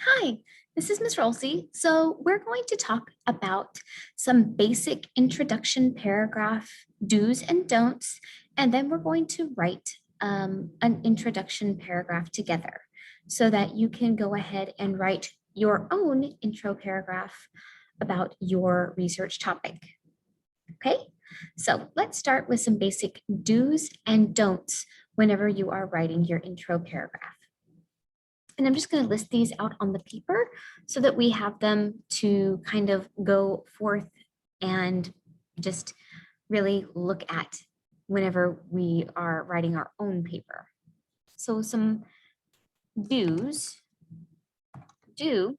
Hi, this is Ms. Rolsey. So we're going to talk about some basic introduction paragraph do's and don'ts, and then we're going to write an introduction paragraph together so that you can go ahead and write your own intro paragraph about your research topic. Okay, so let's start with some basic do's and don'ts whenever you are writing your intro paragraph. And I'm just going to list these out on the paper so that we have them to kind of go forth and just really look at whenever we are writing our own paper. So some do's: do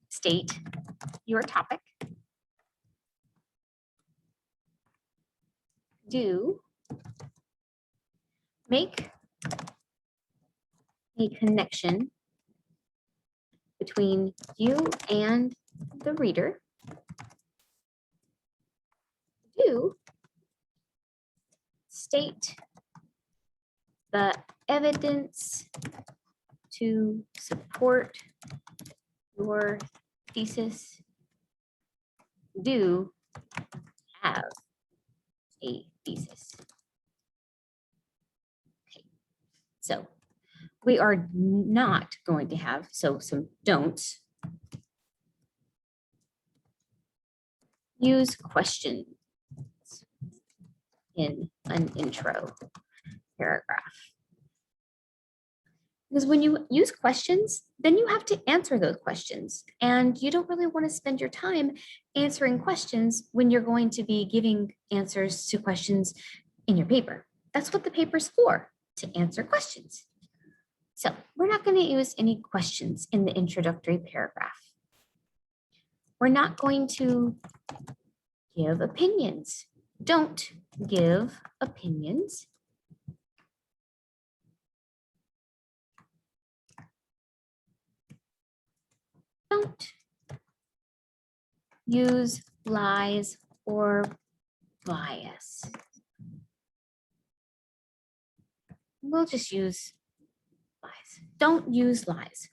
state your topic. Do make a connection between you and the reader. Do state the evidence to support your thesis. Do have a thesis. Okay. So we are not going to have, so some don'ts. Use questions in an intro paragraph. Because when you use questions, then you have to answer those questions. And you don't really want to spend your time answering questions when you're going to be giving answers to questions in your paper. That's what the paper's for, to answer questions. So we're not going to use any questions in the introductory paragraph. We're not going to give opinions. Don't give opinions. Don't use lies or bias. We'll just use lies. Don't use lies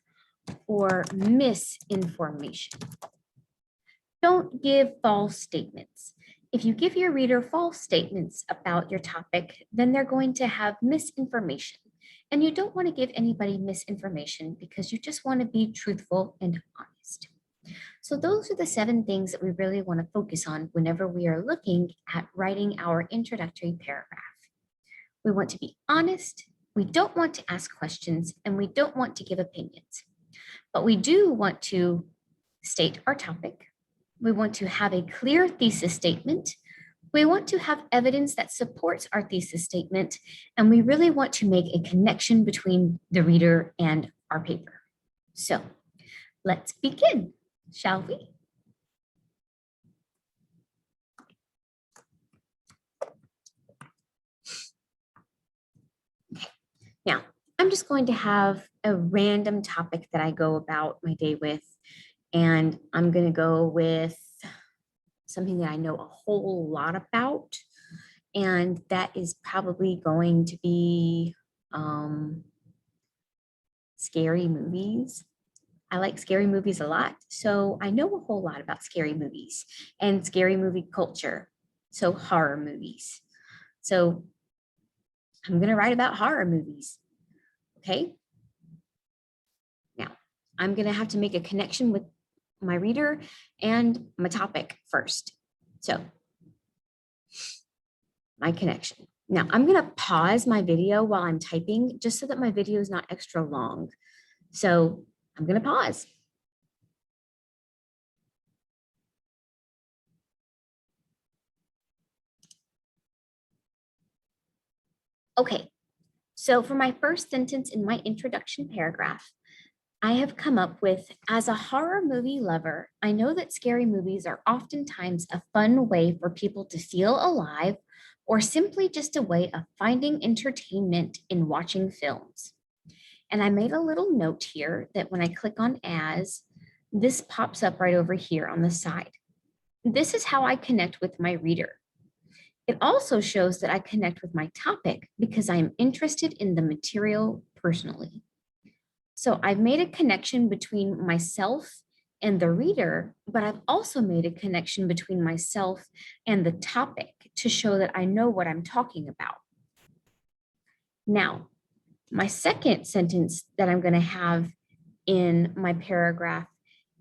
or misinformation. Don't give false statements. If you give your reader false statements about your topic, then they're going to have misinformation. And you don't want to give anybody misinformation because you just want to be truthful and honest. So those are the 7 things that we really want to focus on whenever we are looking at writing our introductory paragraph. We want to be honest, we don't want to ask questions, and we don't want to give opinions. But we do want to state our topic. We want to have a clear thesis statement. We want to have evidence that supports our thesis statement, and we really want to make a connection between the reader and our paper. So let's begin, shall we? Okay. Now, I'm just going to have a random topic that I go about my day with, and I'm going to go with something that I know a whole lot about, and that is probably going to be scary movies. I like scary movies a lot, so I know a whole lot about scary movies and scary movie culture, so horror movies. So I'm going to write about horror movies, okay? Now, I'm going to have to make a connection with my reader and my topic first. So my connection. Now I'm going to pause my video while I'm typing just so that my video is not extra long. So I'm going to pause. Okay, so for my first sentence in my introduction paragraph, I have come up with, as a horror movie lover, I know that scary movies are oftentimes a fun way for people to feel alive or simply just a way of finding entertainment in watching films. And I made a little note here that when I click on as, this pops up right over here on the side. This is how I connect with my reader. It also shows that I connect with my topic because I am interested in the material personally. So I've made a connection between myself and the reader, but I've also made a connection between myself and the topic to show that I know what I'm talking about. Now, my second sentence that I'm going to have in my paragraph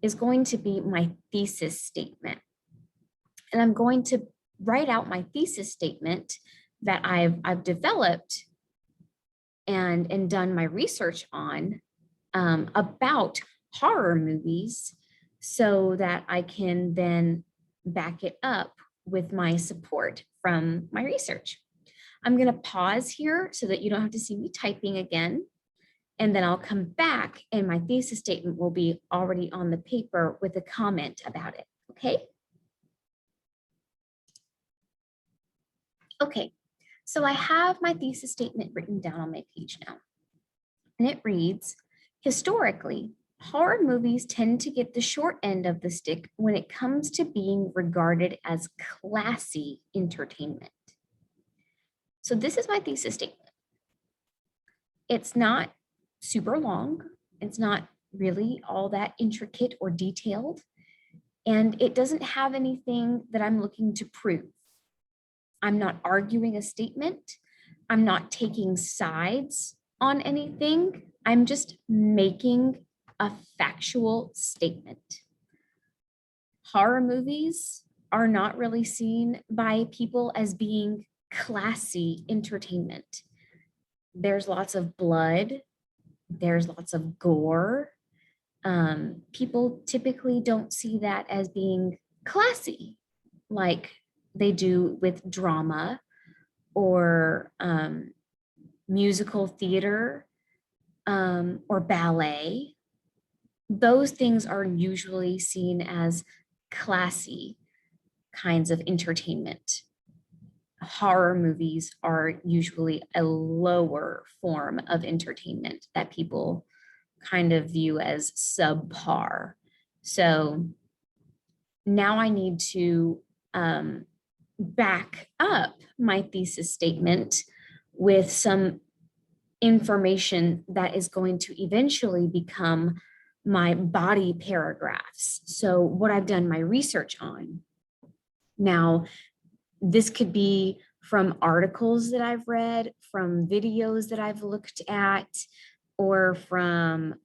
is going to be my thesis statement. And I'm going to write out my thesis statement that I've developed and done my research on about horror movies so that I can then back it up with my support from my research. I'm going to pause here so that you don't have to see me typing again. And then I'll come back and my thesis statement will be already on the paper with a comment about it. Okay? Okay, so I have my thesis statement written down on my page now. And it reads, historically, horror movies tend to get the short end of the stick when it comes to being regarded as classy entertainment. So this is my thesis statement. It's not super long. It's not really all that intricate or detailed. And it doesn't have anything that I'm looking to prove. I'm not arguing a statement. I'm not taking sides on anything. I'm just making a factual statement. Horror movies are not really seen by people as being classy entertainment. There's lots of blood. There's lots of gore. People typically don't see that as being classy like they do with drama or musical theater or ballet. Those things are usually seen as classy kinds of entertainment. Horror movies are usually a lower form of entertainment that people kind of view as subpar. So now I need to back up my thesis statement with some information that is going to eventually become my body paragraphs. So what I've done my research on. Now, this could be from articles that I've read, from videos that I've looked at, or from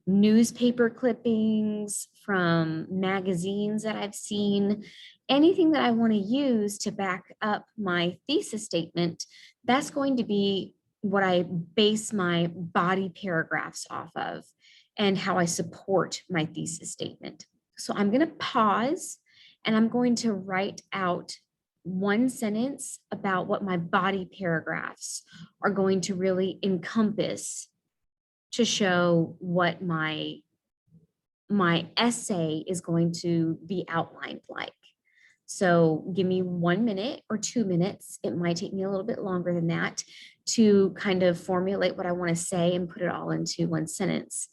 newspaper clippings, from magazines that I've seen, anything that I want to use to back up my thesis statement, that's going to be what I base my body paragraphs off of and how I support my thesis statement. So I'm going to pause and I'm going to write out one sentence about what my body paragraphs are going to really encompass to show what my essay is going to be outlined like. So give me 1 minute or 2 minutes. It might take me a little bit longer than that to kind of formulate what I want to say and put it all into one sentence.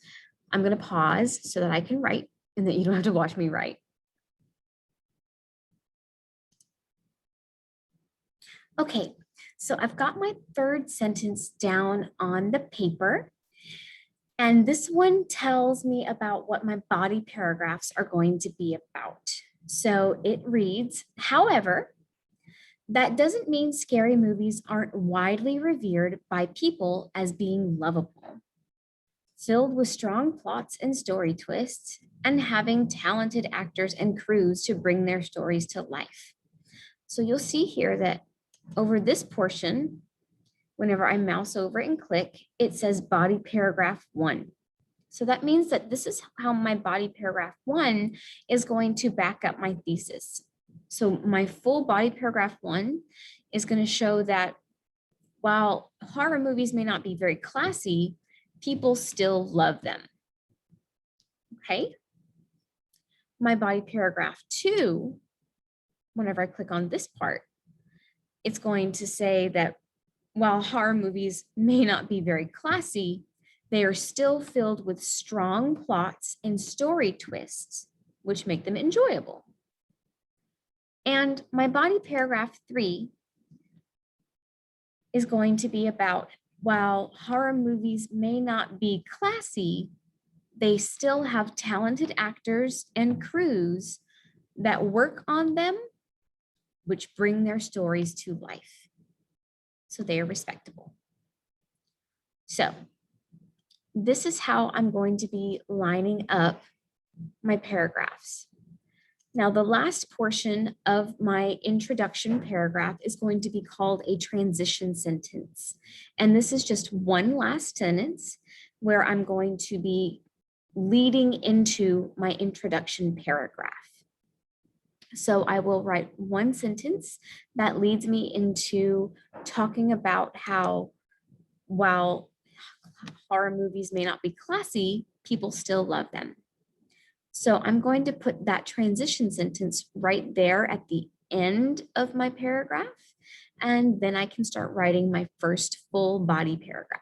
I'm going to pause so that I can write and that you don't have to watch me write. Okay, so I've got my third sentence down on the paper. And this one tells me about what my body paragraphs are going to be about. So it reads, however, that doesn't mean scary movies aren't widely revered by people as being lovable, filled with strong plots and story twists, and having talented actors and crews to bring their stories to life. So you'll see here that over this portion, whenever I mouse over and click, it says body paragraph 1. So that means that this is how my body paragraph 1 is going to back up my thesis. So my full body paragraph 1 is going to show that while horror movies may not be very classy, people still love them. Okay. My body paragraph 2, whenever I click on this part, it's going to say that while horror movies may not be very classy, they are still filled with strong plots and story twists, which make them enjoyable. And my body paragraph 3 is going to be about while horror movies may not be classy, they still have talented actors and crews that work on them, which bring their stories to life. So they are respectable. So this is how I'm going to be lining up my paragraphs. Now, the last portion of my introduction paragraph is going to be called a transition sentence. And this is just one last sentence where I'm going to be leading into my introduction paragraph. So I will write one sentence that leads me into talking about how, while horror movies may not be classy, people still love them. So I'm going to put that transition sentence right there at the end of my paragraph, and then I can start writing my first full body paragraph.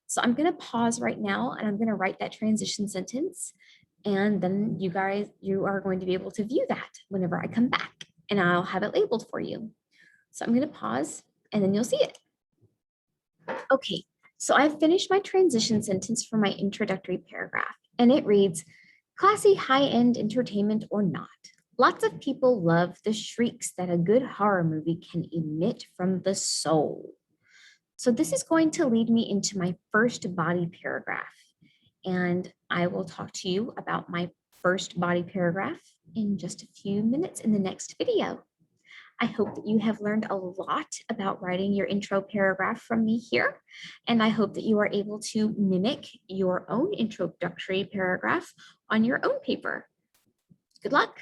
So I'm going to pause right now and I'm going to write that transition sentence, and then you are going to be able to view that whenever I come back, and I'll have it labeled for you. So I'm going to pause and then you'll see it. Okay, so I've finished my transition sentence for my introductory paragraph, and it reads, classy high-end entertainment or not, lots of people love the shrieks that a good horror movie can emit from the soul. So this is going to lead me into my first body paragraph, and I will talk to you about my first body paragraph in just a few minutes in the next video. I hope that you have learned a lot about writing your intro paragraph from me here, and I hope that you are able to mimic your own introductory paragraph on your own paper. Good luck.